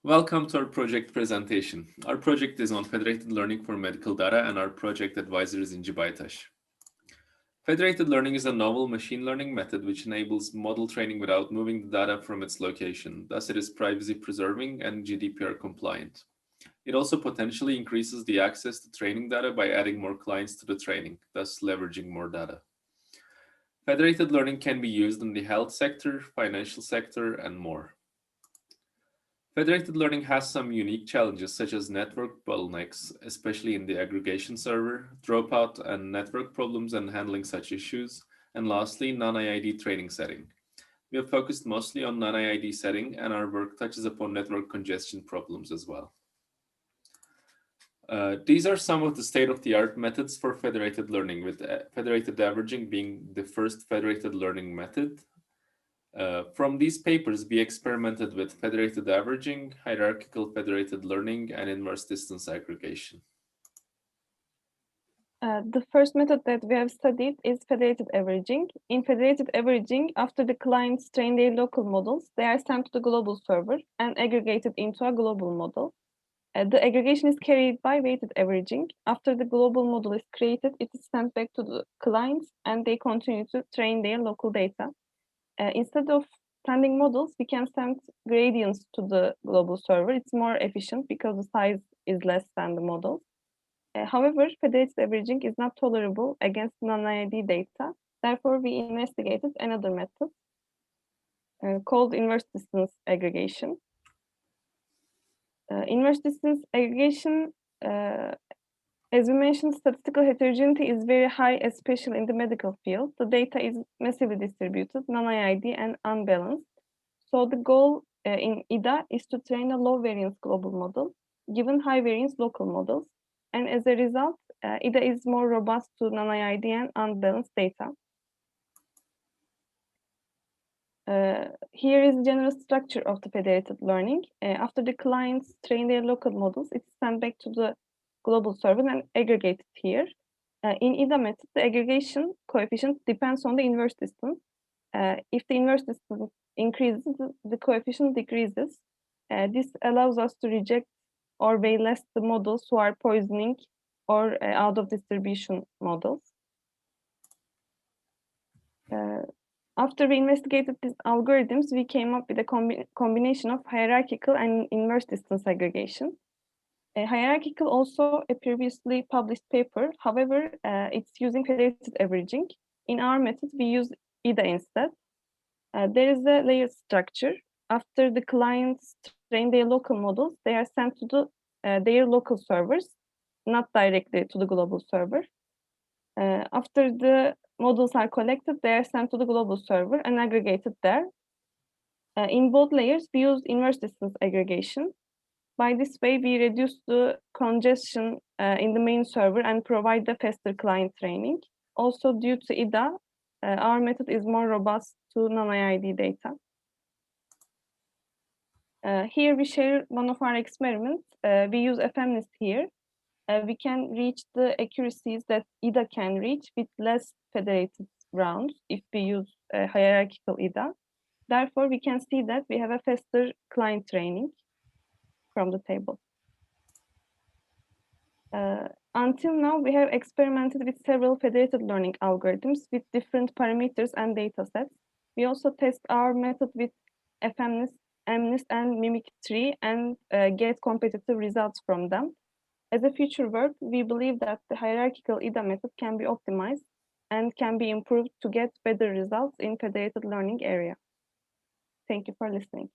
Welcome to our project presentation. Our project is on federated learning for medical data, and our project advisor is İnci Baytaş. Federated learning is a novel machine learning method which enables model training without moving the data from its location. Thus, it is privacy preserving and GDPR compliant. It also potentially increases the access to training data by adding more clients to the training, thus leveraging more data. Federated learning can be used in the health sector, financial sector, and more. Federated learning has some unique challenges such as network bottlenecks, especially in the aggregation server, dropout and network problems and handling such issues, and lastly, non-IID training setting. We have focused mostly on non-IID setting, and our work touches upon network congestion problems as well. These are some of the state-of-the-art methods for federated learning, with federated averaging being the first federated learning method. From these papers, we experimented with federated averaging, hierarchical federated learning, and inverse distance aggregation. The first method that we have studied is federated averaging. In federated averaging, after the clients train their local models, they are sent to the global server and aggregated into a global model. The aggregation is carried by weighted averaging. After the global model is created, it is sent back to the clients and they continue to train their local data. Instead of sending models, we can send gradients to the global server. It's more efficient because the size is less than the models. However, federated averaging is not tolerable against non-IID data. Therefore, we investigated another method called inverse distance aggregation. Inverse distance aggregation, as we mentioned, statistical heterogeneity is very high, especially in the medical field. The data is massively distributed, non-IID, and unbalanced. So the goal in HierIDA is to train a low variance global model, given high variance local models. And as a result, HierIDA is more robust to non-IID and unbalanced data. Here is the general structure of the federated learning. After the clients train their local models, it's sent back to the global server and aggregated here. In HierIDA method, the aggregation coefficient depends on the inverse distance. If the inverse distance increases, the coefficient decreases. This allows us to reject or weigh less the models who are poisoning or out of distribution models. After we investigated these algorithms, we came up with a combination of hierarchical and inverse distance aggregation. Hierarchical also a previously published paper. However, it's using federated averaging. In our method, we use HierIDA instead. There is a layered structure. After the clients train their local models, they are sent to their local servers, not directly to the global server. After the models are collected, they are sent to the global server and aggregated there. In both layers, we use inverse distance aggregation. By this way, we reduce the congestion in the main server and provide the faster client training. Also, due to HierIDA, our method is more robust to non-IID data. Here we share one of our experiments. We use FMNIST here. We can reach the accuracies that HierIDA can reach with less federated rounds if we use hierarchical HierIDA. Therefore, we can see that we have a faster client training from the table. Until now, we have experimented with several federated learning algorithms with different parameters and data sets. We also test our method with FMNIST, MNIST, and Mimic3 and get competitive results from them. As a future work, we believe that the hierarchical HierIDA method can be optimized and can be improved to get better results in federated learning area. Thank you for listening.